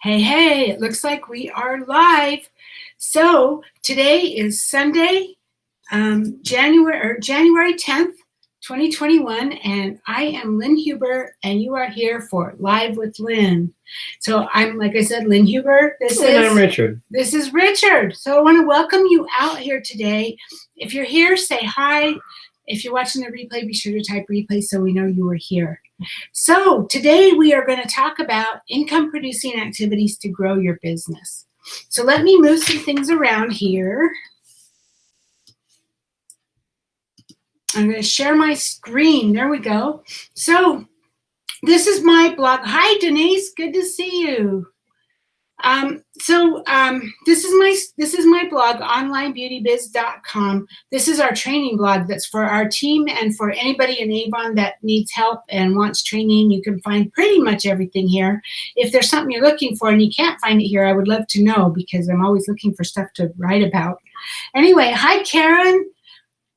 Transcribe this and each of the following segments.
Hey, hey, it looks like we are live. So today is Sunday, January 10th, 2021, and I am Lynn Huber, and you are here for Live with Lynn. So I'm, like I said, Lynn Huber. I'm Richard. This is Richard. So I want to welcome you out here today. If you're here, say hi. If you're watching the replay, be sure to type replay so we know you were here. So today we are going to talk about income producing activities to grow your business. So let me move some things around here. I'm going to share my screen. There we go. So this is my blog. Hi, Denise. Good to see you. This is my blog, onlinebeautybiz.com. This is our training blog that's for our team and for anybody in Avon that needs help and wants training. You can find pretty much everything here. If there's something you're looking for and you can't find it here, I would love to know because I'm always looking for stuff to write about. Anyway, hi, Karen.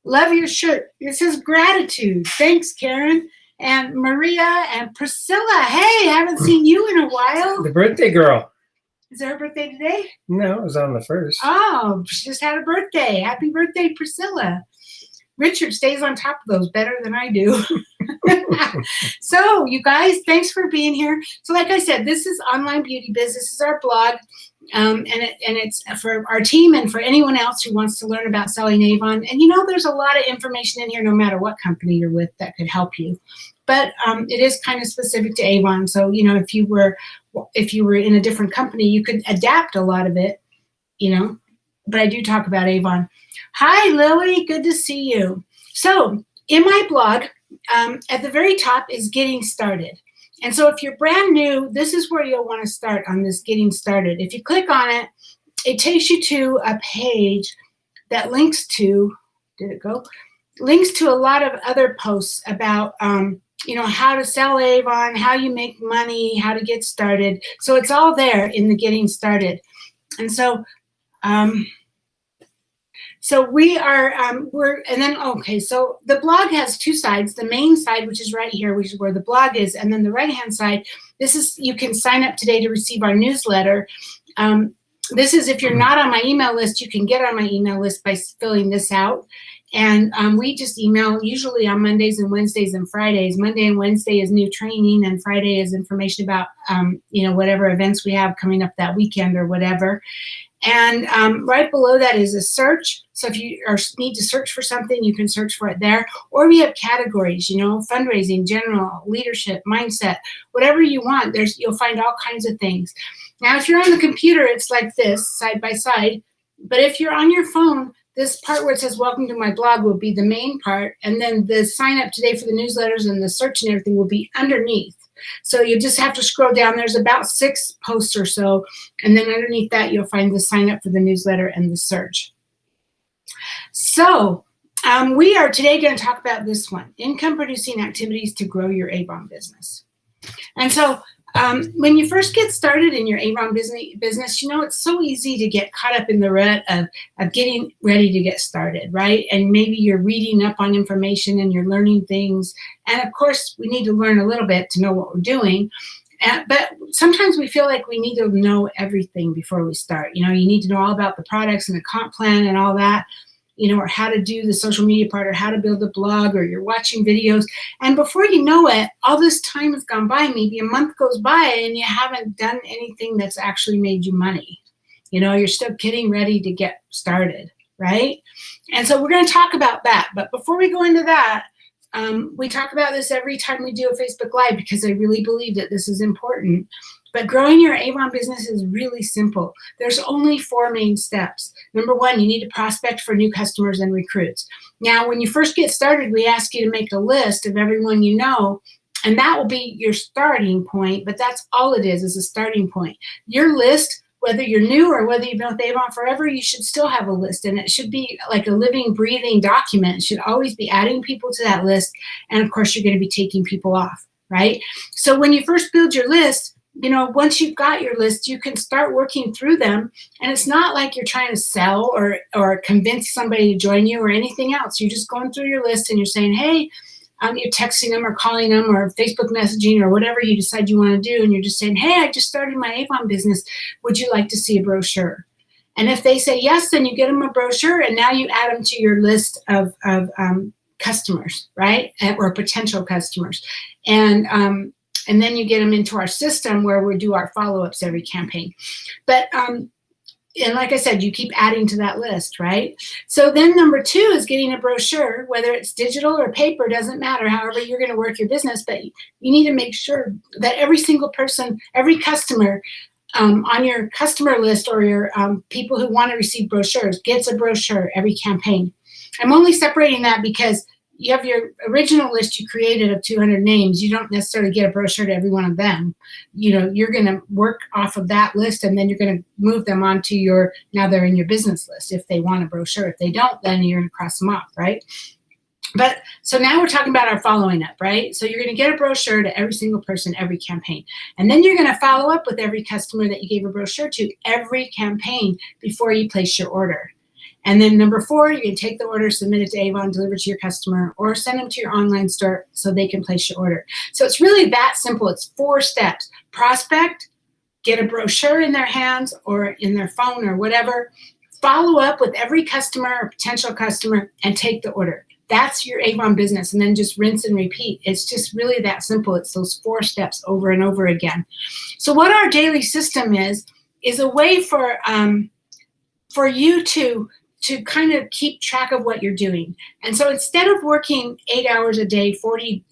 Love your shirt. It says gratitude. Thanks, Karen. And Maria and Priscilla. Hey, haven't seen you in a while. The birthday girl. Is it her birthday today? No, it was on the 1st. Oh, she just had a birthday. Happy birthday, Priscilla. Richard stays on top of those better than I do. So, you guys, thanks for being here. So, like I said, this is Online Beauty Biz. This is our blog, and it's for our team and for anyone else who wants to learn about selling Avon. And, there's a lot of information in here, no matter what company you're with, that could help you. But it is kind of specific to Avon. So, if you were in a different company, you could adapt a lot of it, but I do talk about Avon. Hi, Lily. Good to see you. So in my blog, at the very top is getting started. And so if you're brand new, this is where you'll want to start on this getting started. If you click on it, it takes you to a page that links to, links to a lot of other posts about, how to sell Avon, how you make money, how to get started. So it's all there in the getting started. And so, so the blog has two sides. The main side, which is right here, which is where the blog is. And then the right-hand side, you can sign up today to receive our newsletter. This is, if you're not on my email list, you can get on my email list by filling this out. And we just email usually on Mondays and Wednesdays and Fridays. Monday and Wednesday is new training, and Friday is information about, whatever events we have coming up that weekend or whatever. And right below that is a search. So if you need to search for something, you can search for it there. Or we have categories, fundraising, general, leadership, mindset, whatever you want. You'll find all kinds of things. Now, if you're on the computer, it's like this, side by side. But if you're on your phone, this part where it says welcome to my blog will be the main part. And then the sign up today for the newsletters and the search and everything will be underneath. So you just have to scroll down. There's about 6 posts or so. And then underneath that, you'll find the sign up for the newsletter and the search. So we are today going to talk about this one, income producing activities to grow your Avon business. And so when you first get started in your Avon business, it's so easy to get caught up in the rut of getting ready to get started, right? And maybe you're reading up on information and you're learning things. And of course, we need to learn a little bit to know what we're doing. But sometimes we feel like we need to know everything before we start. You need to know all about the products and the comp plan and all that. Or how to do the social media part, or how to build a blog, or you're watching videos. And before you know it, all this time has gone by. Maybe a month goes by and you haven't done anything that's actually made you money. You're still getting ready to get started, right? And so we're going to talk about that. But before we go into that, we talk about this every time we do a Facebook Live because I really believe that this is important. But growing your Avon business is really simple. There's only 4 main steps. Number 1, you need to prospect for new customers and recruits. Now, when you first get started, we ask you to make a list of everyone you know, and that will be your starting point, but that's all it is a starting point. Your list, whether you're new or whether you've been with Avon forever, you should still have a list, and it should be like a living, breathing document. It should always be adding people to that list, and of course, you're going to be taking people off, right? So when you first build your list, once you've got your list, you can start working through them. And it's not like you're trying to sell or convince somebody to join you or anything else. You're just going through your list and you're saying, hey, you're texting them or calling them or Facebook messaging or whatever you decide you want to do, and you're just saying, hey, I just started my Avon business. Would you like to see a brochure? And if they say yes, then you get them a brochure, and now you add them to your list of customers, right? Or potential customers. And then you get them into our system where we do our follow-ups every campaign. But and like I said, you keep adding to that list, right? So then number 2 is getting a brochure, whether it's digital or paper, doesn't matter, however you're going to work your business, but you need to make sure that every single person, every customer on your customer list or your people who want to receive brochures gets a brochure every campaign. I'm only separating that because you have your original list you created of 200 names. You don't necessarily get a brochure to every one of them. You know, you're going to work off of that list, and then you're going to move them onto your, now they're in your business list if they want a brochure. If they don't, then you're going to cross them off, right? But so now we're talking about our following up, right? So you're going to get a brochure to every single person, every campaign. And then you're going to follow up with every customer that you gave a brochure to every campaign before you place your order. And then number 4, you can take the order, submit it to Avon, deliver it to your customer, or send them to your online store so they can place your order. So it's really that simple. It's 4 steps. Prospect, get a brochure in their hands or in their phone or whatever, follow up with every customer or potential customer, and take the order. That's your Avon business, and then just rinse and repeat. It's just really that simple. It's those 4 steps over and over again. So what our daily system is a way for you to kind of keep track of what you're doing. And so instead of working 8 hours a day, 40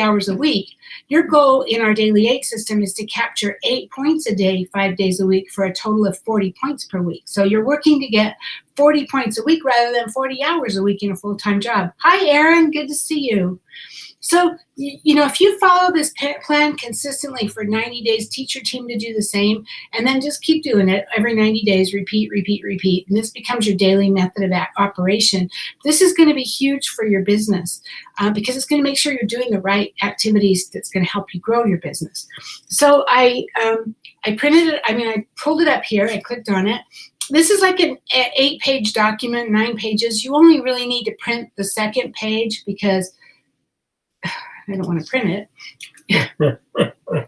hours a week, your goal in our Daily 8 system is to capture 8 points a day, 5 days a week, for a total of 40 points per week. So you're working to get 40 points a week rather than 40 hours a week in a full-time job. Hi, Erin. Good to see you. So, you know, if you follow this plan consistently for 90 days, teach your team to do the same, and then just keep doing it every 90 days, repeat, and this becomes your daily method of operation. This is going to be huge for your business because it's going to make sure you're doing the right activities that's going to help you grow your business. So I printed it, I pulled it up here, I clicked on it. This is like an 8-page document, 9 pages. You only really need to print the second page because I don't want to print it.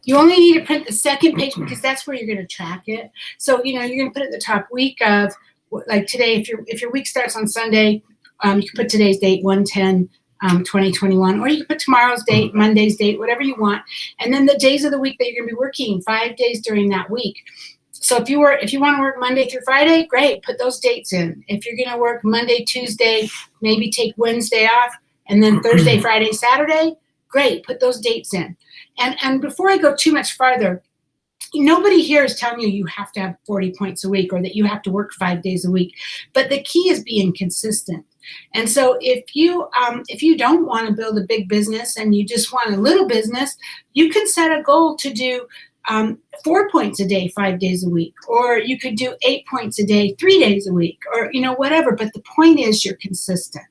You only need to print the second page because that's where you're going to track it. So, you know, you're going to put at the top week of, like today, if your week starts on Sunday, you can put today's date, 1/10/2021, or you can put tomorrow's date, Monday's date, whatever you want. And then the days of the week that you're going to be working, 5 days during that week. So if you want to work Monday through Friday, great, put those dates in. If you're going to work Monday, Tuesday, maybe take Wednesday off, and then Thursday, Friday, Saturday, great, put those dates in. And before I go too much farther, nobody here is telling you have to have 40 points a week or that you have to work 5 days a week. But the key is being consistent. And so if you don't want to build a big business and you just want a little business, you can set a goal to do 4 points a day, 5 days a week, or you could do 8 points a day, 3 days a week, or, you know, whatever. But the point is you're consistent.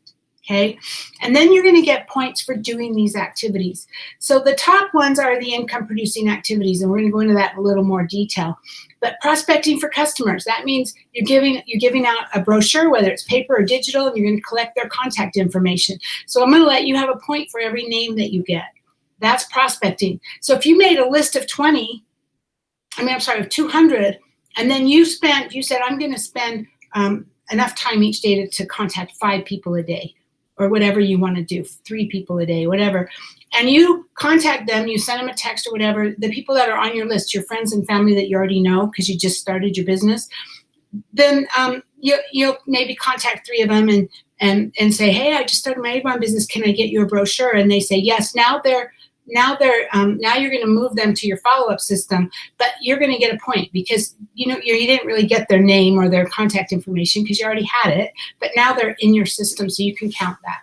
Okay, and then you're going to get points for doing these activities. So the top ones are the income producing activities, and we're going to go into that in a little more detail. But prospecting for customers, that means you're giving out a brochure, whether it's paper or digital, and you're going to collect their contact information. So I'm going to let you have a point for every name that you get. That's prospecting. So if you made a list of 200, and then you said, I'm going to spend enough time each day to contact 5 people a day, or whatever you want to do, 3 people a day, whatever. And you contact them, you send them a text or whatever, the people that are on your list, your friends and family that you already know because you just started your business, then you'll maybe contact 3 of them and say, hey, I just started my Avon business. Can I get you a brochure? And they say yes. Now you're going to move them to your follow-up system, but you're going to get a point because you didn't really get their name or their contact information because you already had it, but now they're in your system, so you can count that.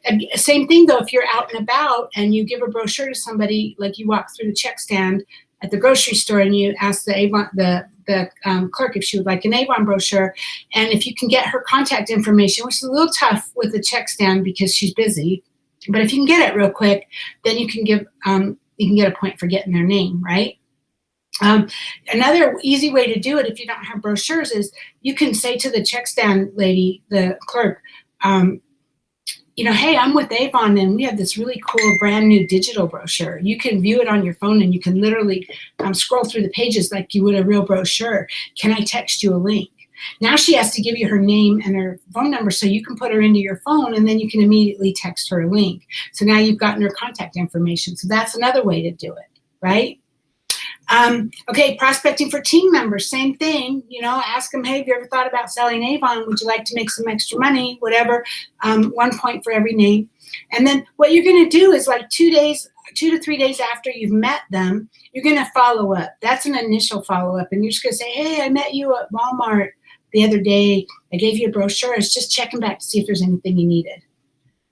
And same thing though, if you're out and about and you give a brochure to somebody, like you walk through the check stand at the grocery store and you ask the Avon, the clerk if she would like an Avon brochure, and if you can get her contact information, which is a little tough with the check stand because she's busy. But if you can get it real quick, then you can get a point for getting their name, right? Another easy way to do it if you don't have brochures is you can say to the check stand lady, the clerk, hey, I'm with Avon and we have this really cool brand new digital brochure. You can view it on your phone and you can literally scroll through the pages like you would a real brochure. Can I text you a link? Now she has to give you her name and her phone number so you can put her into your phone and then you can immediately text her a link. So now you've gotten her contact information. So that's another way to do it, right? Okay, prospecting for team members, same thing. Ask them, hey, have you ever thought about selling Avon? Would you like to make some extra money? Whatever, 1 point for every name. And then what you're going to do is like 2 to 3 days after you've met them, you're going to follow up. That's an initial follow up. And you're just going to say, hey, I met you at Walmart the other day. I gave you a brochure. It's just checking back to see if there's anything you needed.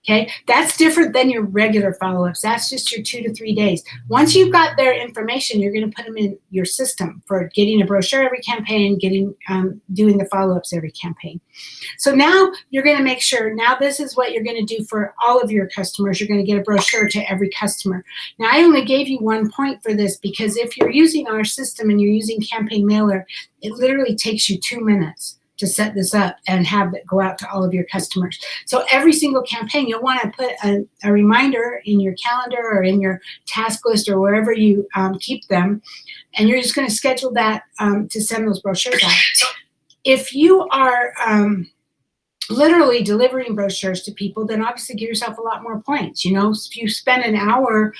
Okay, that's different than your regular follow-ups. That's just your 2 to 3 days. Once you've got their information, you're going to put them in your system for getting a brochure every campaign, doing the follow-ups every campaign. So now you're going to make sure, now this is what you're going to do for all of your customers. You're going to get a brochure to every customer. Now, I only gave you 1 point for this because if you're using our system and you're using Campaign Mailer, it literally takes you 2 minutes to set this up and have it go out to all of your customers. So every single campaign, you'll want to put a reminder in your calendar or in your task list or wherever you keep them, and you're just going to schedule that to send those brochures out. If you are literally delivering brochures to people, then obviously give yourself a lot more points. If you spend an hour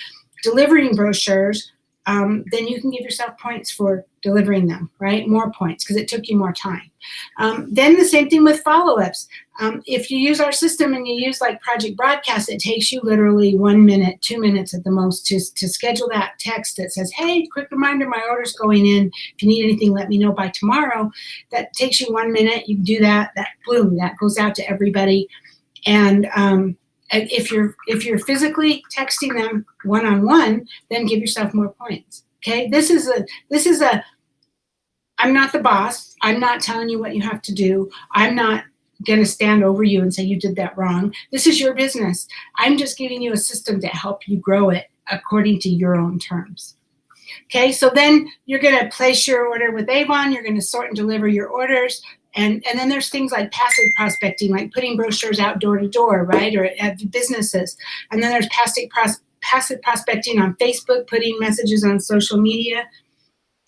delivering brochures, then you can give yourself points for delivering them, right? More points because it took you more time. Then the same thing with follow-ups. If you use our system and you use like Project Broadcast, it takes you literally 1 minute, 2 minutes at the most to schedule that text that says, hey, quick reminder, my order's going in. If you need anything, let me know by tomorrow. That takes you 1 minute. You do that, boom, that goes out to everybody. And if you're physically texting them one-on-one, then give yourself more points. Okay, this is a I'm not the boss. I'm not telling you what you have to do. I'm not going to stand over you and say you did that wrong. This is your business. I'm just giving you a system to help you grow it according to your own terms. Okay, so then you're going to place your order with Avon. You're going to sort and deliver your orders. And then there's things like passive prospecting, like putting brochures out door to door, right, or at businesses. And then there's passive prospecting on Facebook, putting messages on social media.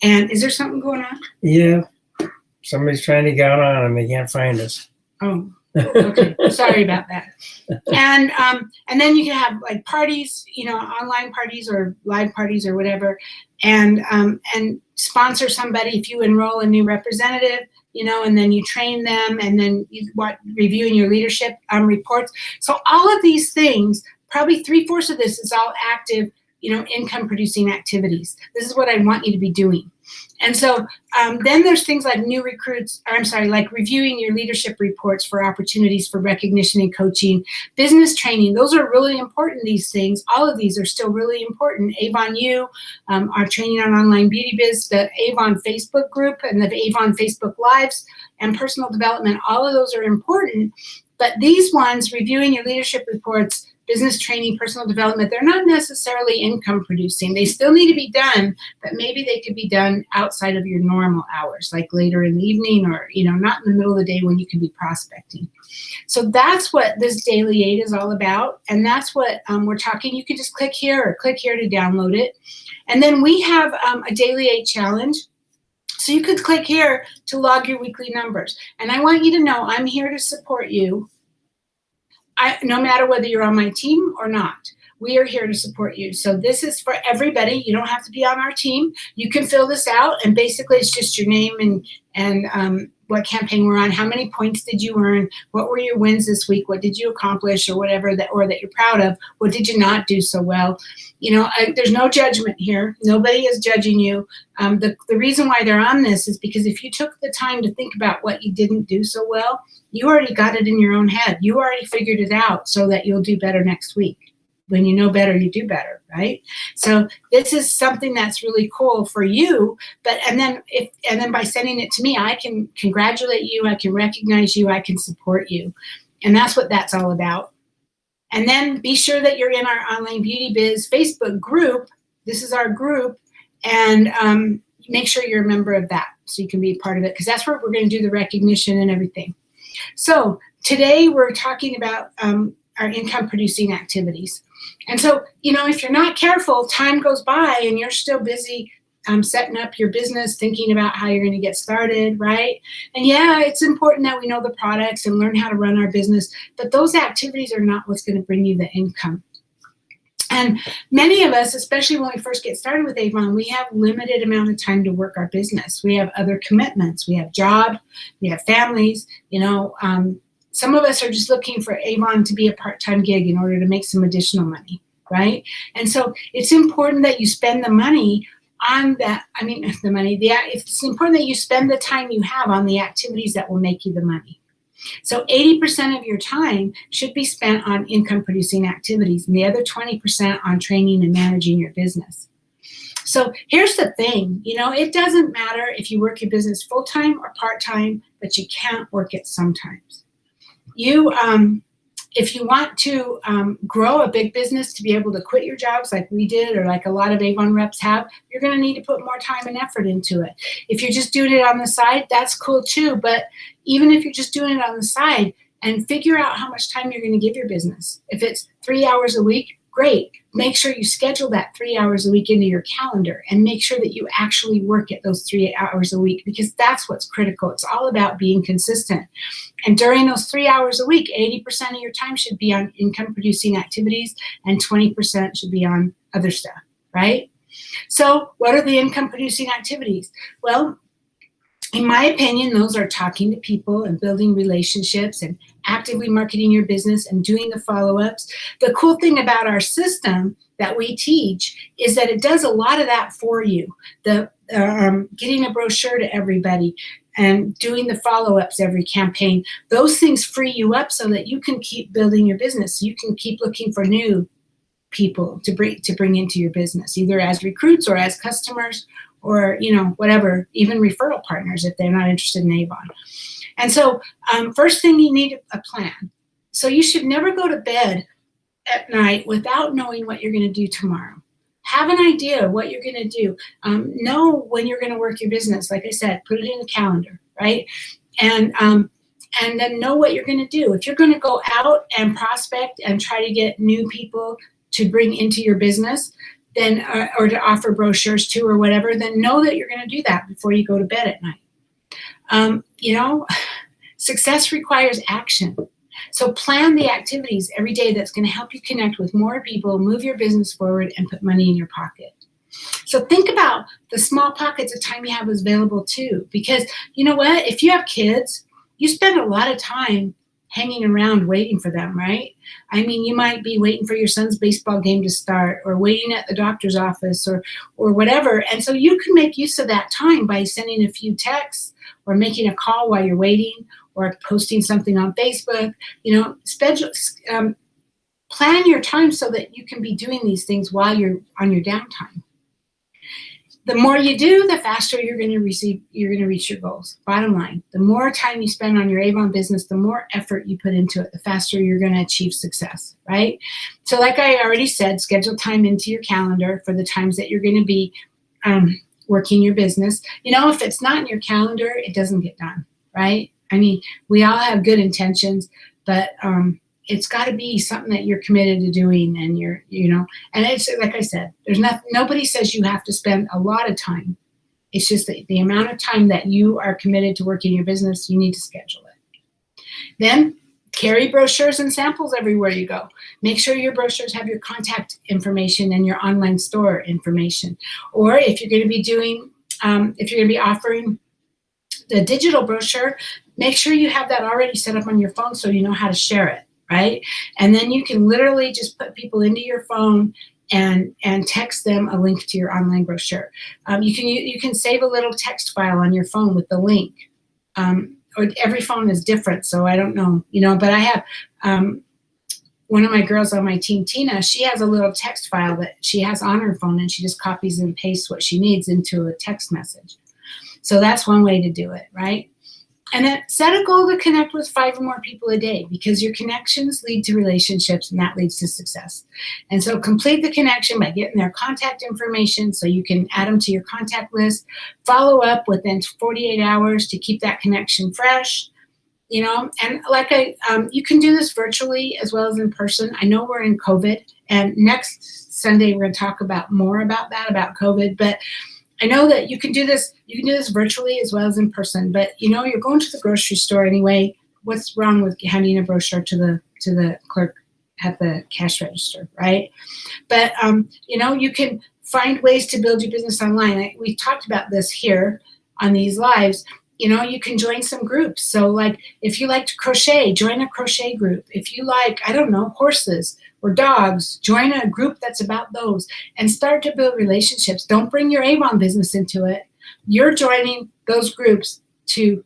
And is there something going on? Yeah. Somebody's trying to get on them. They can't find us. Oh, okay. Sorry about that. And then you can have like parties, online parties or live parties or whatever, and sponsor somebody if you enroll a new representative, and then you train them, and then reviewing your leadership reports. So all of these things, probably 3/4 of this is all active, income producing activities. This is what I want you to be doing. And so then there's things like like reviewing your leadership reports for opportunities for recognition and coaching, business training. Those are really important, these things. All of these are still really important. Avon U, our training on online beauty biz, the Avon Facebook group and the Avon Facebook Lives, and personal development. All of those are important. But these ones, reviewing your leadership reports, business training, personal development, they're not necessarily income producing. They still need to be done, but maybe they could be done outside of your normal hours, like later in the evening or, not in the middle of the day when you can be prospecting. So that's what this Daily 8 is all about. And that's what we're talking. You can just click here or click here to download it. And then we have a Daily 8 challenge. So you could click here to log your weekly numbers. And I want you to know I'm here to support you. No matter whether you're on my team or not, we are here to support you. So this is for everybody. You don't have to be on our team. You can fill this out, and basically it's just your name and what campaign we're on, how many points did you earn, what were your wins this week, what did you accomplish, or whatever that you're proud of, what did you not do so well. There's no judgment here. Nobody is judging you. The reason why they're on this is because if you took the time to think about what you didn't do so well, you already got it in your own head. You already figured it out so that you'll do better next week. When you know better, you do better, right? So this is something that's really cool for you. And then by sending it to me, I can congratulate you, I can recognize you, I can support you. And that's what that's all about. And then be sure that you're in our Online Beauty Biz Facebook group. This is our group. And make sure you're a member of that so you can be a part of it, because that's where we're going to do the recognition and everything. So today we're talking about our income producing activities. And so, if you're not careful, time goes by and you're still busy setting up your business, thinking about how you're going to get started, right? And yeah, it's important that we know the products and learn how to run our business, but those activities are not what's going to bring you the income. And many of us, especially when we first get started with Avon, we have limited amount of time to work our business. We have other commitments. We have jobs, we have families, some of us are just looking for Avon to be a part-time gig in order to make some additional money, right? And so it's important that you spend the money on that. It's important that you spend the time you have on the activities that will make you the money. So 80% of your time should be spent on income producing activities and the other 20% on training and managing your business. So here's the thing, it doesn't matter if you work your business full-time or part-time, but you can't work it sometimes. If you want to grow a big business to be able to quit your jobs like we did or like a lot of Avon reps have, you're going to need to put more time and effort into it. If you're just doing it on the side, that's cool too. But even if you're just doing it on the side, and figure out how much time you're going to give your business. If it's 3 hours a week, great. Make sure you schedule that 3 hours a week into your calendar and make sure that you actually work at those 3 hours a week, because that's what's critical. It's all about being consistent. And during those 3 hours a week, 80% of your time should be on income producing activities and 20% should be on other stuff, right? So what are the income producing activities? Well, in my opinion, those are talking to people and building relationships and actively marketing your business and doing the follow-ups. The cool thing about our system that we teach is that it does a lot of that for you. Getting a brochure to everybody and doing the follow-ups every campaign, those things free you up so that you can keep building your business. You can keep looking for new people to bring into your business, either as recruits or as customers or, whatever, even referral partners if they're not interested in Avon. And so first thing, you need a plan. So you should never go to bed at night without knowing what you're going to do tomorrow. Have an idea of what you're going to do. Know when you're going to work your business. Like I said, put it in the calendar, right? And then know what you're going to do. If you're going to go out and prospect and try to get new people to bring into your business, then or to offer brochures to or whatever, then know that you're going to do that before you go to bed at night. Success requires action. So plan the activities every day that's going to help you connect with more people, move your business forward, and put money in your pocket. So think about the small pockets of time you have available too, because you know what? If you have kids, you spend a lot of time hanging around waiting for them, right? You might be waiting for your son's baseball game to start or waiting at the doctor's office or whatever. And so you can make use of that time by sending a few texts or making a call while you're waiting or posting something on Facebook. Plan your time so that you can be doing these things while you're on your downtime. The more you do, the faster you're going to reach your goals. Bottom line, the more time you spend on your Avon business, the more effort you put into it, the faster you're going to achieve success, right? So like I already said, schedule time into your calendar for the times that you're going to be working your business. If it's not in your calendar, it doesn't get done, right? We all have good intentions, but it's got to be something that you're committed to doing, and and it's like I said, nobody says you have to spend a lot of time. It's just the amount of time that you are committed to working your business, you need to schedule it. Then carry brochures and samples everywhere you go. Make sure your brochures have your contact information and your online store information. Or if you're going to be offering the digital brochure, make sure you have that already set up on your phone so you know how to share it. Right? And then you can literally just put people into your phone and text them a link to your online brochure. You can save a little text file on your phone with the link. Or every phone is different, so I don't know, but I have one of my girls on my team, Tina, she has a little text file that she has on her phone, and she just copies and pastes what she needs into a text message. So that's one way to do it, right? And then set a goal to connect with 5 or more people a day, because your connections lead to relationships, and that leads to success. And so complete the connection by getting their contact information so you can add them to your contact list. Follow up within 48 hours to keep that connection fresh. And like you can do this virtually as well as in person. I know we're in COVID, and next Sunday we're going to talk more about that, about COVID. But I know that you can do this. You can do this virtually as well as in person. But you're going to the grocery store anyway. What's wrong with handing a brochure to the clerk at the cash register, right? But you can find ways to build your business online. We talked about this here on these lives. You can join some groups. So like if you like to crochet, join a crochet group. If you like, I don't know, horses or dogs, join a group that's about those and start to build relationships. Don't bring your Avon business into it. You're joining those groups to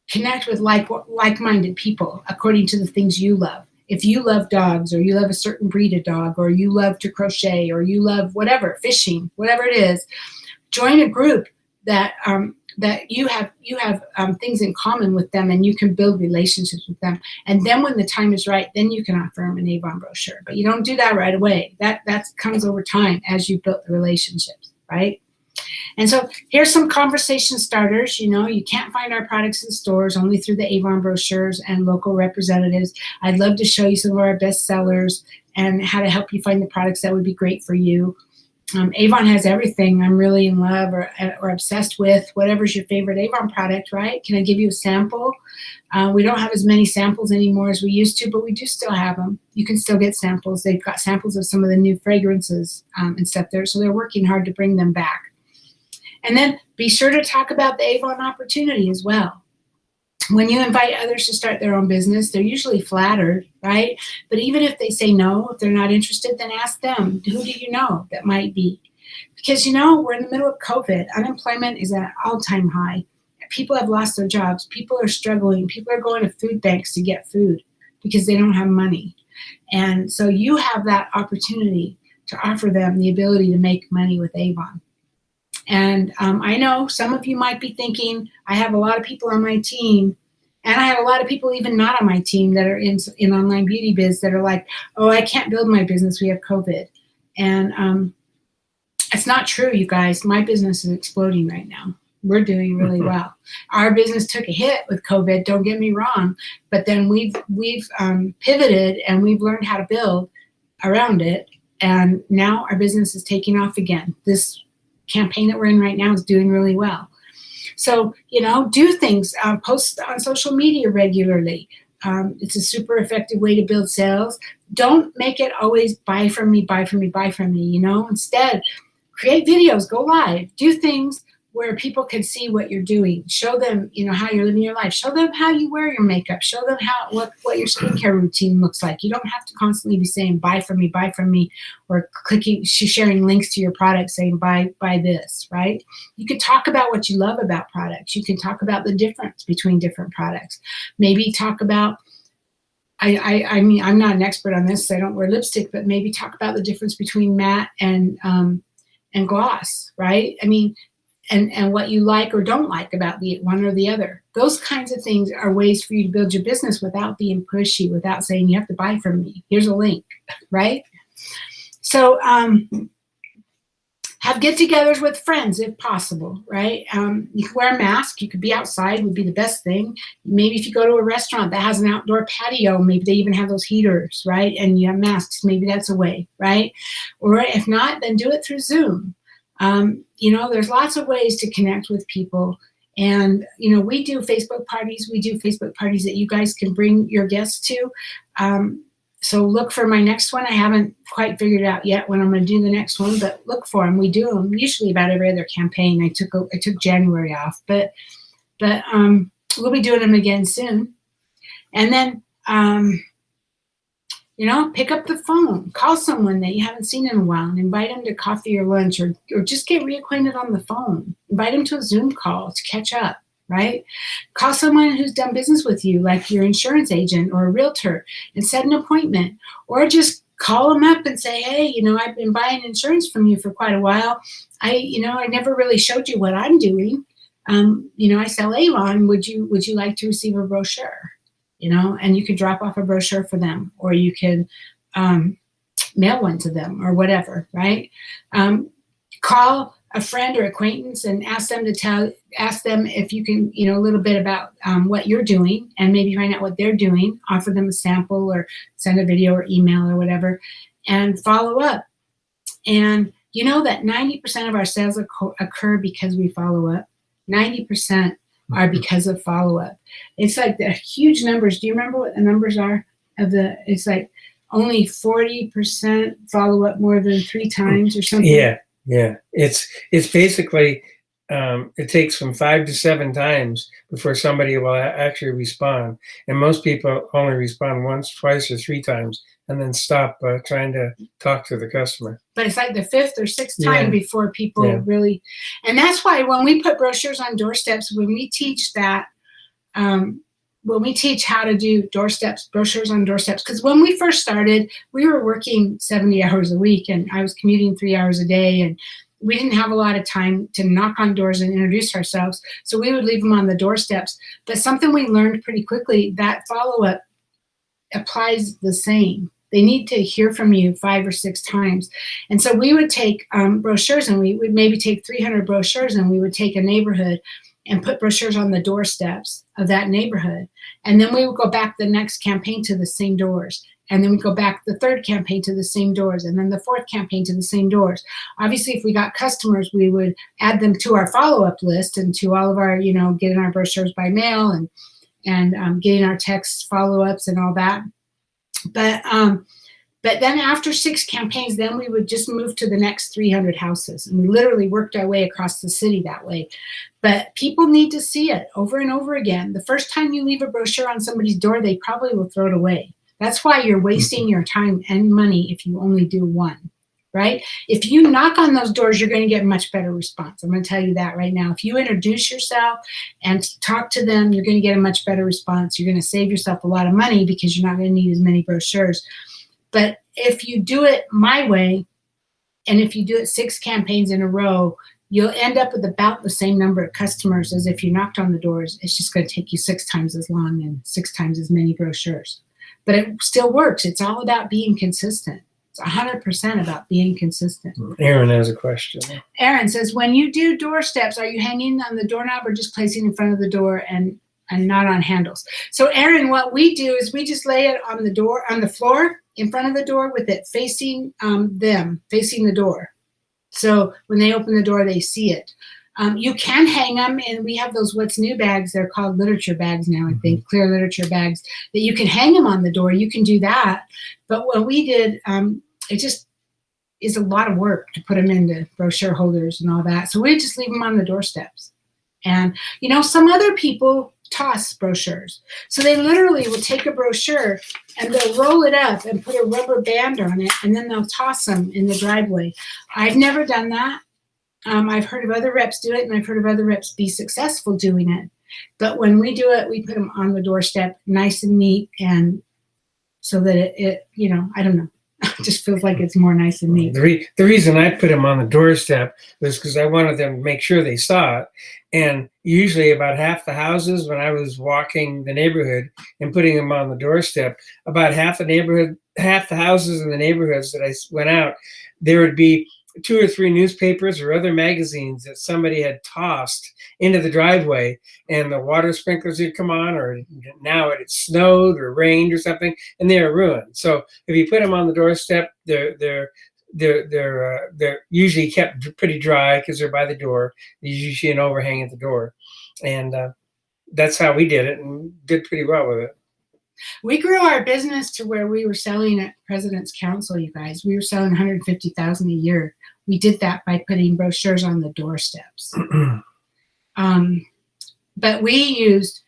connect with like-minded people according to the things you love. If you love dogs, or you love a certain breed of dog, or you love to crochet, or you love whatever, fishing, whatever it is, join a group that you have things in common with them, and you can build relationships with them. And then when the time is right, then you can offer them an Avon brochure. But you don't do that right away. That comes over time as you build the relationships, right? And so here's some conversation starters. You can't find our products in stores, only through the Avon brochures and local representatives. I'd love to show you some of our best sellers and how to help you find the products that would be great for you. Avon has everything I'm really in love or obsessed with. Whatever's your favorite Avon product, right? Can I give you a sample? We don't have as many samples anymore as we used to, but we do still have them. You can still get samples. They've got samples of some of the new fragrances and stuff there, so they're working hard to bring them back. And then be sure to talk about the Avon opportunity as well. When you invite others to start their own business, they're usually flattered, right? But even if they say no, if they're not interested, then ask them, who do you know that might be? Because, we're in the middle of COVID. Unemployment is at an all-time high. People have lost their jobs. People are struggling. People are going to food banks to get food because they don't have money. And so you have that opportunity to offer them the ability to make money with Avon. And I know some of you might be thinking, I have a lot of people on my team, and I have a lot of people even not on my team that are in online beauty biz that are like, oh, I can't build my business. We have COVID. And it's not true, you guys. My business is exploding right now. We're doing really well. Our business took a hit with COVID, don't get me wrong, but then we've pivoted and we've learned how to build around it. And now our business is taking off again. This campaign that we're in right now is doing really well. So, do things, post on social media regularly. It's a super effective way to build sales. Don't make it always buy from me, buy from me, buy from me, Instead, create videos, go live, do things where people can see what you're doing. Show them, how you're living your life. Show them how you wear your makeup. Show them what your skincare routine looks like. You don't have to constantly be saying, buy from me, or sharing links to your product saying, buy this, right? You could talk about what you love about products. You can talk about the difference between different products. Maybe talk about, I mean, I'm not an expert on this, so I don't wear lipstick, but maybe talk about the difference between matte and gloss, right? I mean, and what you like or don't like about the one or the other. Those kinds of things are ways for you to build your business without being pushy, without saying you have to buy from me. Here's a link, right? So have get-togethers with friends if possible, right? You can wear a mask. You could be outside would be the best thing. Maybe if you go to a restaurant that has an outdoor patio, maybe they even have those heaters, right? And you have masks. Maybe that's a way, right? Or if not, then do it through Zoom. There's lots of ways to connect with people. And, we do Facebook parties. We do Facebook parties that you guys can bring your guests to. So look for my next one. I haven't quite figured out yet when I'm going to do the next one, but look for them. We do them usually about every other campaign. I took January off, but we'll be doing them again soon. And then, pick up the phone, call someone that you haven't seen in a while and invite them to coffee or lunch, or just get reacquainted on the phone. Invite them to a Zoom call to catch up, right? Call someone who's done business with you, like your insurance agent or a realtor, and set an appointment. Or just call them up and say, hey, I've been buying insurance from you for quite a while. I never really showed you what I'm doing. I sell Avon. Would you like to receive a brochure? And you can drop off a brochure for them, or you can mail one to them or whatever, right? Call a friend or acquaintance and ask them if you can, a little bit about what you're doing, and maybe find out what they're doing, offer them a sample or send a video or email or whatever, and follow up. And you know that 90% of our sales occur because we follow up. 90% are because of follow-up. It's like the huge numbers. Do you remember what the numbers are it's like only 40% follow up more than 3 times or something? Yeah. It's basically, it takes from 5 to 7 times before somebody will actually respond. And most people only respond once, twice, or 3 times, and then stop trying to talk to the customer. But it's like the 5th or 6th time before people really, and that's why when we put brochures on doorsteps, when we teach that, when we teach how to do brochures on doorsteps, because when we first started, we were working 70 hours a week, and I was commuting 3 hours a day, and we didn't have a lot of time to knock on doors and introduce ourselves, so we would leave them on the doorsteps. But something we learned pretty quickly, that follow-up applies the same. They need to hear from you 5 or 6 times. And so we would take brochures, and we would maybe take 300 brochures, and we would take a neighborhood and put brochures on the doorsteps of that neighborhood. And then we would go back the next campaign to the same doors. And then we go back the 3rd campaign to the same doors, and then the 4th campaign to the same doors. Obviously, if we got customers, we would add them to our follow-up list and to all of our, getting our brochures by mail and getting our text follow-ups and all that. But then after 6 campaigns, then we would just move to the next 300 houses. And we literally worked our way across the city that way. But people need to see it over and over again. The first time you leave a brochure on somebody's door, they probably will throw it away. That's why you're wasting your time and money if you only do 1, right? If you knock on those doors, you're going to get a much better response. I'm going to tell you that right now. If you introduce yourself and talk to them, you're going to get a much better response. You're going to save yourself a lot of money because you're not going to need as many brochures. But if you do it my way, and if you do it 6 campaigns in a row, you'll end up with about the same number of customers as if you knocked on the doors. It's just going to take you 6 times as long and 6 times as many brochures. But it still works. It's all about being consistent. It's 100% about being consistent. Aaron has a question. Aaron says, when you do doorsteps, are you hanging on the doorknob or just placing in front of the door and not on handles? So Aaron, what we do is we just lay it on the floor in front of the door with it facing facing the door. So when they open the door, they see it. You can hang them, and we have those What's New bags. They're called literature bags now, I think, clear literature bags, that you can hang them on the door. You can do that. But what we did, it just is a lot of work to put them into brochure holders and all that. So we just leave them on the doorsteps. And, some other people toss brochures. So they literally will take a brochure and they'll roll it up and put a rubber band on it, and then they'll toss them in the driveway. I've never done that. I've heard of other reps do it, and I've heard of other reps be successful doing it. But when we do it, we put them on the doorstep, nice and neat, and so that it I don't know. It just feels like it's more nice and neat. The reason I put them on the doorstep was because I wanted them to make sure they saw it. And usually about half the houses, when I was walking the neighborhood and putting them on the doorstep, about half the houses in the neighborhoods that I went out, there would be 2 or 3 newspapers or other magazines that somebody had tossed into the driveway, and the water sprinklers would come on, or now it snowed or rained or something, and they are ruined. So if you put them on the doorstep, they're usually kept pretty dry because they're by the door. There's usually an overhang at the door, and that's how we did it, and did pretty well with it. We grew our business to where we were selling at President's Council, you guys. We were selling $150,000 a year. We did that by putting brochures on the doorsteps. But we used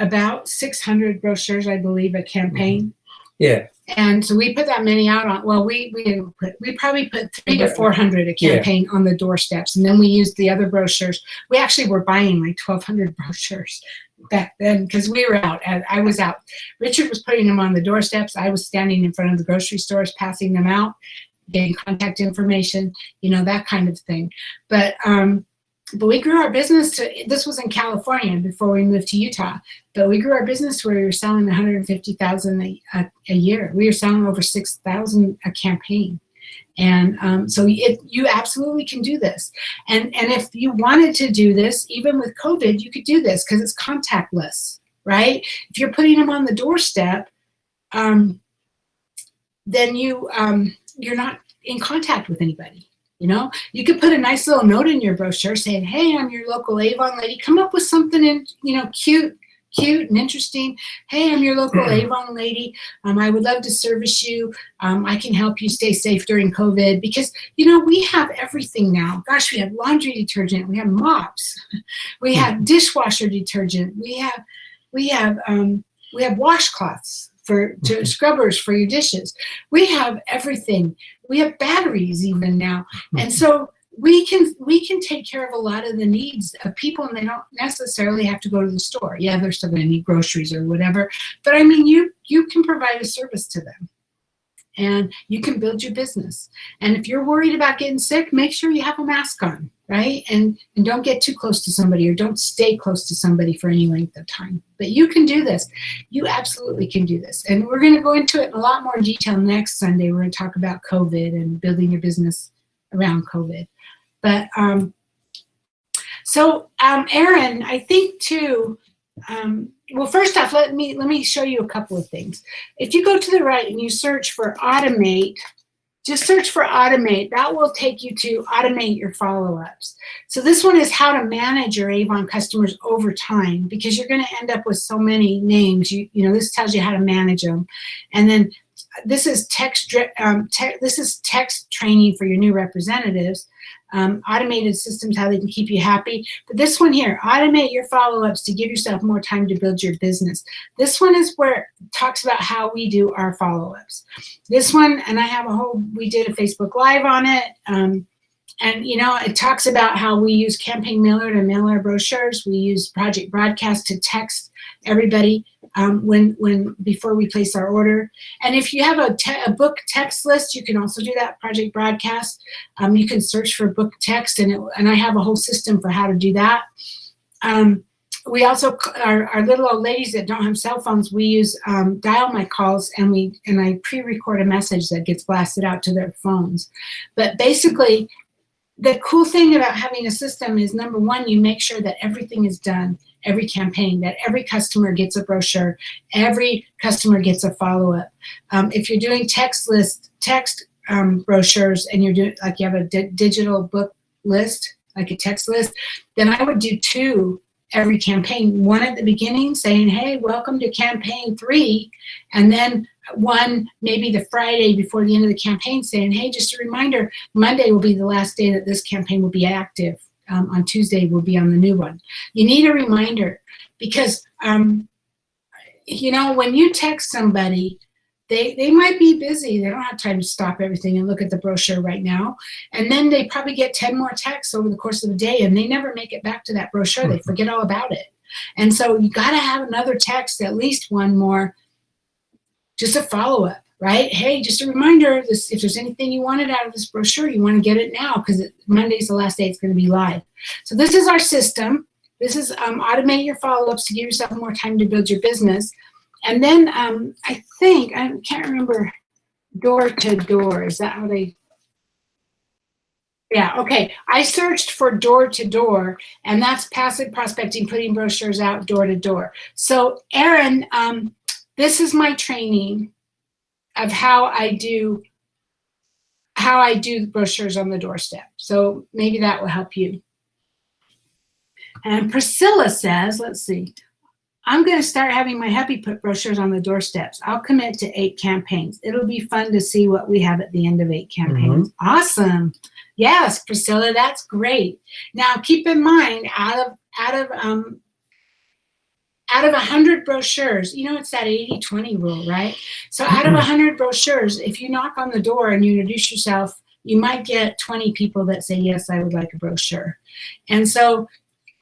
about 600 brochures, I believe, a campaign. Yeah. And so we put that many out on, well, we probably put 300 to 400 a campaign on the doorsteps. And then we used the other brochures. We actually were buying like 1,200 brochures back then because we were out. I was out. Richard was putting them on the doorsteps. I was standing in front of the grocery stores, passing them out, getting contact information, that kind of thing. But we grew our business to, this was in California before we moved to Utah, but we grew our business to where we were selling $150,000 a year. We were selling over $6,000 a campaign. And so you absolutely can do this. And if you wanted to do this, even with COVID, you could do this because it's contactless, right? If you're putting them on the doorstep, then you're not in contact with anybody. You know, you could put a nice little note in your brochure saying, "Hey, I'm your local Avon lady. Come up with something cute and interesting. Hey, I'm your local Avon lady. I would love to service you. I can help you stay safe during COVID." Because we have everything now. Gosh, we have laundry detergent, we have mops, we have dishwasher detergent, we have washcloths to scrubbers for your dishes. We have everything. We have batteries even now, and so we can take care of a lot of the needs of people, and they don't necessarily have to go to the store. Yeah, they're still going to need groceries or whatever, but I mean, you can provide a service to them, and you can build your business. And if you're worried about getting sick, make sure you have a mask on, right? And don't get too close to somebody, or don't stay close to somebody for any length of time. But you can do this. You absolutely can do this. And we're going to go into it in a lot more detail next Sunday. We're going to talk about COVID and building your business around COVID. But Erin, I think too, well, first off, let me show you a couple of things. If you go to the right and you search for automate, just search for automate. That will take you to automate your follow-ups. So this one is how to manage your Avon customers over time, because you're going to end up with so many names. This tells you how to manage them. And then this is text training for your new representatives. Automated systems, how they can keep you happy. But this one here, automate your follow-ups to give yourself more time to build your business. This one is where it talks about how we do our follow-ups. This one, and we did a Facebook Live on it. And it talks about how we use Campaign Mailer to mail our brochures. We use Project Broadcast to text everybody before we place our order. And if you have a book text list, you can also do that, Project Broadcast. You can search for book text, and I have a whole system for how to do that. We also, our little old ladies that don't have cell phones, we use dial my calls, and I pre-record a message that gets blasted out to their phones. But basically, the cool thing about having a system is, number one, you make sure that everything is done, every campaign, that every customer gets a brochure, every customer gets a follow-up. If you're doing text brochures, and you're doing, like, you have a digital book list, like a text list, then I would do 2 every campaign. One at the beginning saying, "Hey, welcome to campaign 3," and then one maybe the Friday before the end of the campaign saying, "Hey, just a reminder, Monday will be the last day that this campaign will be active. On Tuesday we'll be on the new one." You need a reminder, because when you text somebody, they might be busy. They don't have time to stop everything and look at the brochure right now. And then they probably get 10 more texts over the course of the day, and they never make it back to that brochure. They forget all about it. And so you got to have another text, at least one more, just a follow-up, right? "Hey, just a reminder, if there's anything you wanted out of this brochure, you want to get it now, because Monday's the last day it's going to be live." So this is our system. This is automate your follow-ups to give yourself more time to build your business. And then I can't remember, door to door. Is that how they? Yeah, okay. I searched for door to door, and that's passive prospecting, putting brochures out door to door. So Erin, this is my training of how I do brochures on the doorstep. So maybe that will help you. And Priscilla says, let's see, "I'm going to start having my hubby put brochures on the doorsteps. I'll commit to 8 campaigns. It'll be fun to see what we have at the end of 8 campaigns." Mm-hmm. Awesome. Yes, Priscilla, that's great. Now, keep in mind, out of 100 brochures, it's that 80-20 rule, right? So out of 100 brochures, if you knock on the door and you introduce yourself, you might get 20 people that say, "Yes, I would like a brochure." And so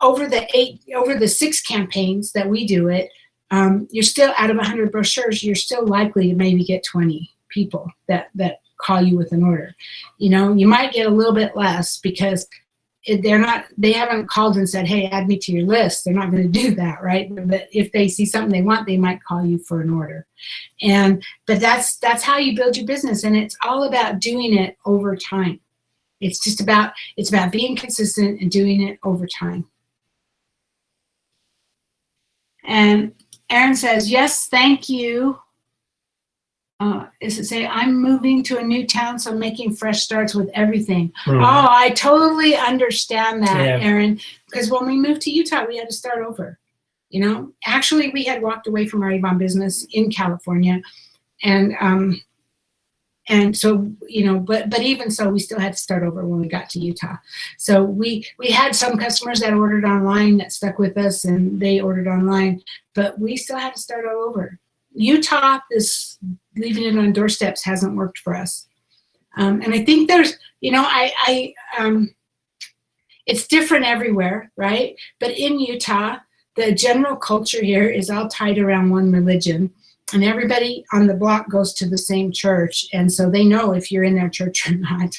over the 6 campaigns that we do it, you're still, out of 100 brochures, you're still likely to maybe get 20 people that call you with an order. You might get a little bit less, because they haven't called and said, hey, add me to your list. They're not going to do that, right? But if they see something they want, they might call you for an order. But that's how you build your business, and it's all about doing it over time. It's about being consistent and doing it over time. And Erin says, yes, thank you. Is it say, I'm moving to a new town, so I'm making fresh starts with everything. Oh, I totally understand that, Erin, because when we moved to Utah, we had to start over. You know, actually, we had walked away from our Avon business in California, and so, you know, but even so, we still had to start over when we got to Utah. So we had some customers that ordered online that stuck with us, and they ordered online, but we still had to start all over. Utah, this leaving it on doorsteps hasn't worked for us. And I think there's, you know, it's different everywhere, right? But in Utah, the general culture here is all tied around one religion, and everybody on the block goes to the same church. And so they know if you're in their church or not.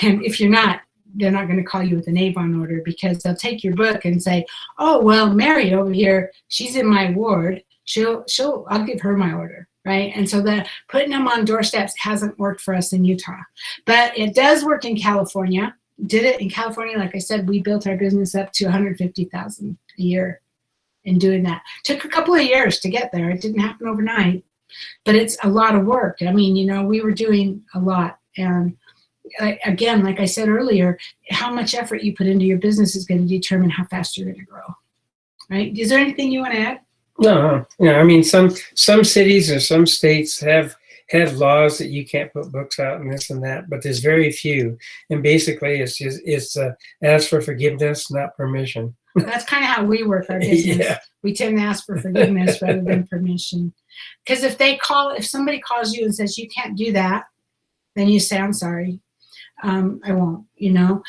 And if you're not, they're not going to call you with an Avon order, because they'll take your book and say, oh, well, Mary over here, she's in my ward. I'll give her my order, right? And so the putting them on doorsteps hasn't worked for us in Utah, but it does work in California. Did it in California. Like I said, we built our business up to $150,000 a year in doing that. Took a couple of years to get there. It didn't happen overnight, but it's a lot of work. I mean, you know, we were doing a lot. And again, like I said earlier, how much effort you put into your business is going to determine how fast you're going to grow, right? Is there anything you want to add? No, I mean, some cities or some states have laws that you can't put books out and this and that, but there's very few. And basically, it's ask for forgiveness, not permission. That's kind of how we work our business. Yeah. We tend to ask for forgiveness rather than permission. Because if somebody calls you and says you can't do that, then you say, I'm sorry, I won't. You know.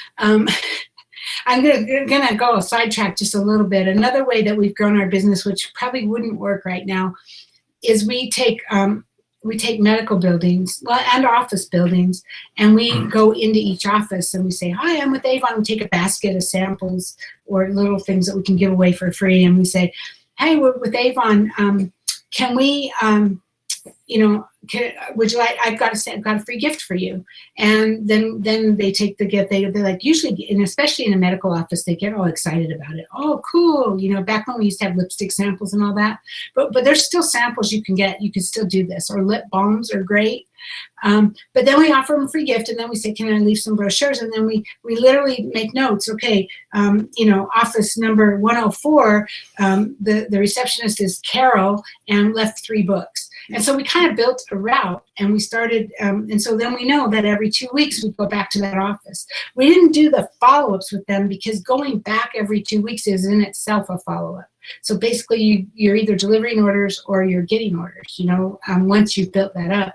I'm gonna go sidetrack just a little bit. Another way that we've grown our business, which probably wouldn't work right now, is we take medical buildings, and office buildings, and we go into each office and we say, hi, I'm with Avon. We take a basket of samples or little things that we can give away for free, and we say, hey, we're with Avon. Can we, you know, would you like? I've got a free gift for you. And then they take the gift. They're like, usually, and especially in a medical office, they get all excited about it. Oh, cool! You know, back when we used to have lipstick samples and all that, but there's still samples you can get. You can still do this. Or lip balms are great. But then we offer them a free gift, and then we say, can I leave some brochures? And then we literally make notes. Okay, you know, office number 104. The receptionist is Carol, and left 3 books. And so we kind of built a route, and we started, and so then we know that every 2 weeks we go back to that office. We didn't do the follow-ups with them, because going back every 2 weeks is in itself a follow-up. So basically you're either delivering orders or you're getting orders, you know, once you've built that up.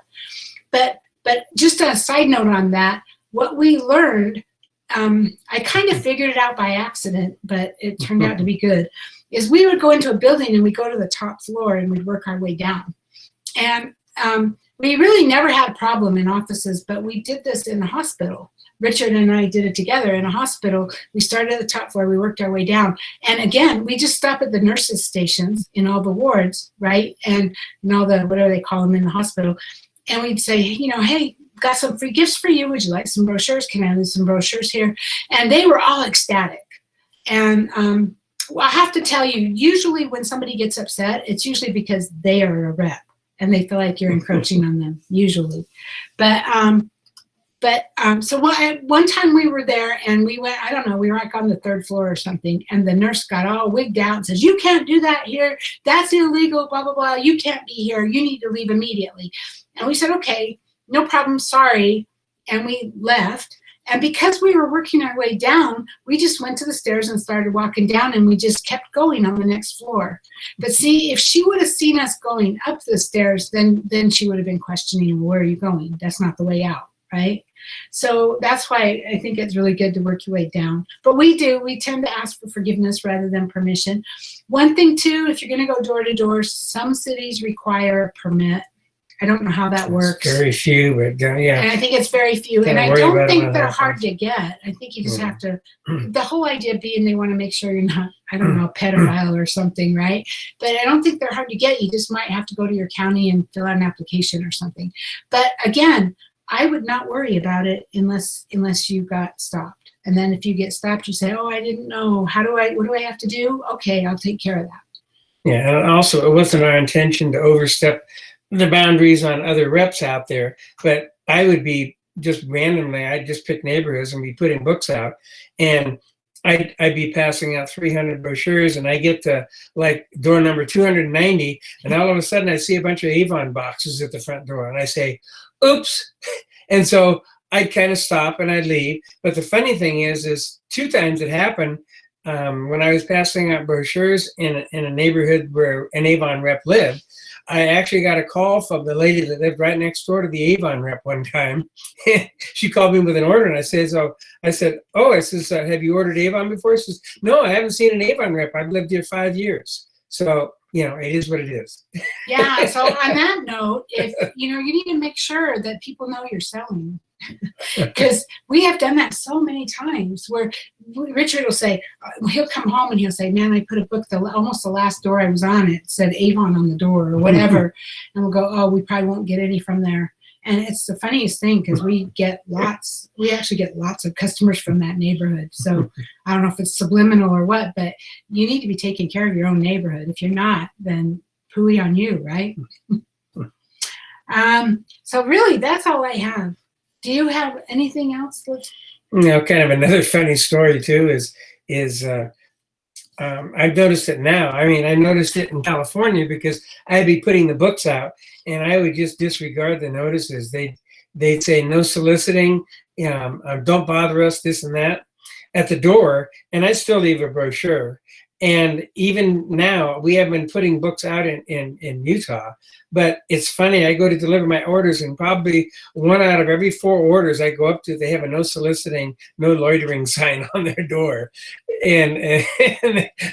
But just a side note on that, what we learned, I kind of figured it out by accident, but it turned out to be good, is we would go into a building and we'd go to the top floor and we'd work our way down. And we really never had a problem in offices, but we did this in the hospital. Richard and I did it together in a hospital. We started at the top floor, we worked our way down. And again, we just stop at the nurses' stations in all the wards, right? And all the, whatever they call them in the hospital. And we'd say, you know, hey, got some free gifts for you. Would you like some brochures? Can I leave some brochures here? And they were all ecstatic. And well, I have to tell you, usually when somebody gets upset, it's usually because they are a rep and they feel like you're encroaching on them, usually. But so one time we were there and we went, I don't know, we were like on the 3rd floor or something, and the nurse got all wigged out and says, you can't do that here. That's illegal, blah, blah, blah. You can't be here. You need to leave immediately. And we said, okay, no problem, sorry. And we left. And because we were working our way down, we just went to the stairs and started walking down, and we just kept going on the next floor. But see, if she would have seen us going up the stairs, then she would have been questioning, where are you going? That's not the way out, right? So that's why I think it's really good to work your way down. But we tend to ask for forgiveness rather than permission. One thing too, if you're going to go door to door, some cities require a permit. I don't know how that works. Very few, but yeah. And I think it's very few. And I don't think they're hard to get. I think you just have to, the whole idea being they want to make sure you're not, I don't know, a pedophile or something, right? But I don't think they're hard to get. You just might have to go to your county and fill out an application or something. But again, I would not worry about it unless you got stopped. And then if you get stopped, you say, oh, I didn't know. What do I have to do? Okay, I'll take care of that. Yeah, and also it wasn't our intention to overstep the boundaries on other reps out there, but I would be just randomly, I'd just pick neighborhoods and be putting books out, and I'd be passing out 300 brochures, and I get to like door number 290, and all of a sudden I see a bunch of Avon boxes at the front door, and I say, oops. And so I'd kind of stop and I'd leave. But the funny thing is 2 times it happened when I was passing out brochures in a neighborhood where an Avon rep lived. I actually got a call from the lady that lived right next door to the Avon rep one time. She called me with an order, and I said, have you ordered Avon before? She says, no, I haven't seen an Avon rep. I've lived here 5 years. So, it is what it is. Yeah. So on that note, if, you need to make sure that people know you're selling. Because we have done that so many times where Richard will say, he'll come home and he'll say, man, I put a book, almost the last door I was on, it said Avon on the door or whatever. And we'll go, oh, we probably won't get any from there. And it's the funniest thing because we actually get lots of customers from that neighborhood. So I don't know if it's subliminal or what, but you need to be taking care of your own neighborhood. If you're not, then pooey on you, right? So really, that's all I have. Do you have anything else? Kind of another funny story too is I've noticed it now. I mean, I noticed it in California because I'd be putting the books out and I would just disregard the notices. They'd say no soliciting, don't bother us, this and that at the door, and I'd still leave a brochure. And even now, we have been putting books out in Utah, but it's funny, I go to deliver my orders and probably 1 out of every 4 orders I go up to, they have a no soliciting, no loitering sign on their door. And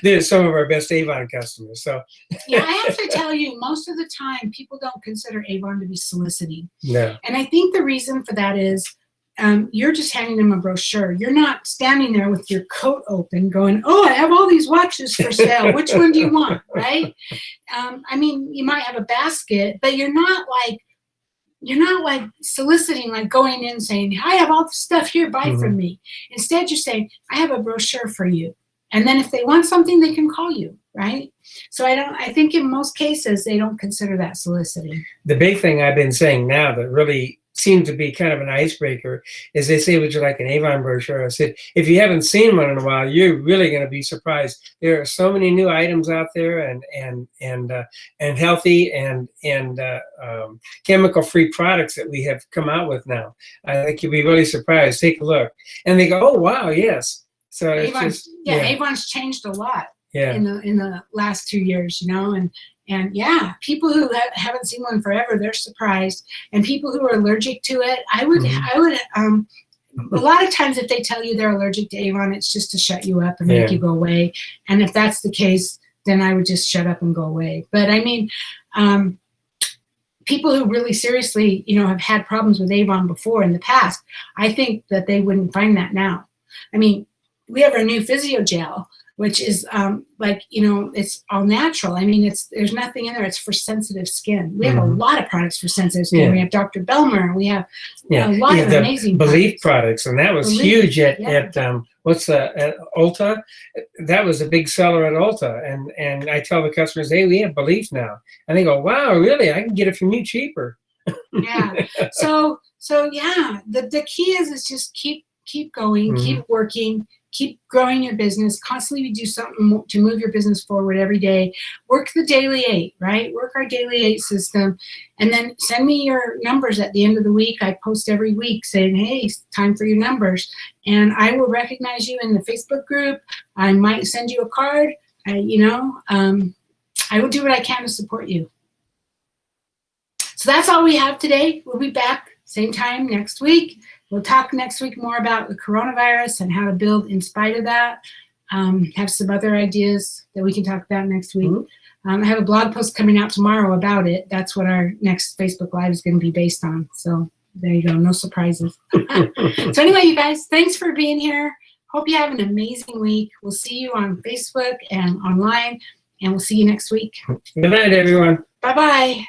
they're some of our best Avon customers. So yeah, I have to tell you, most of the time, people don't consider Avon to be soliciting. No. And I think the reason for that is you're just handing them a brochure. You're not standing there with your coat open going, oh, I have all these watches for sale. Which one do you want, right? I mean, you might have a basket, but you're not like soliciting, like going in saying, I have all the stuff here, buy from me. Instead, you're saying, I have a brochure for you. And then if they want something, they can call you, right? So I think in most cases, they don't consider that soliciting. The big thing I've been saying now that really seemed to be kind of an icebreaker is they say, would you like an Avon brochure? I said, if you haven't seen one in a while, you're really going to be surprised. There are so many new items out there and healthy and chemical-free products that we have come out with now. I think you'll be really surprised. Take a look. And they go, oh, wow, yes. So Avon's changed a lot Yeah. in the last 2 years, and yeah, people who haven't seen one forever, they're surprised. And people who are allergic to it, I would a lot of times if they tell you they're allergic to Avon, it's just to shut you up and make you go away. And if that's the case, then I would just shut up and go away. But I mean, people who really seriously, have had problems with Avon before in the past, I think that they wouldn't find that now. I mean, we have our new physio gel, which is it's all natural. I mean, there's nothing in there. It's for sensitive skin. We have a lot of products for sensitive skin. Yeah. We have Dr. Belmer. We have a lot of amazing Belief products, and that was huge at Ulta. That was a big seller at Ulta, and I tell the customers, hey, we have Belief now, and they go, wow, really? I can get it from you cheaper. Yeah. So yeah, the key is just keep going, keep working. Keep growing your business, constantly do something to move your business forward every day. Work the daily 8, right? Work our daily 8 system. And then send me your numbers at the end of the week. I post every week saying, hey, it's time for your numbers. And I will recognize you in the Facebook group. I might send you a card. I will do what I can to support you. So that's all we have today. We'll be back same time next week. We'll talk next week more about the coronavirus and how to build in spite of that. Have some other ideas that we can talk about next week. I have a blog post coming out tomorrow about it. That's what our next Facebook Live is going to be based on. So there you go. No surprises. So anyway, you guys, thanks for being here. Hope you have an amazing week. We'll see you on Facebook and online, and we'll see you next week. Good night, everyone. Bye-bye.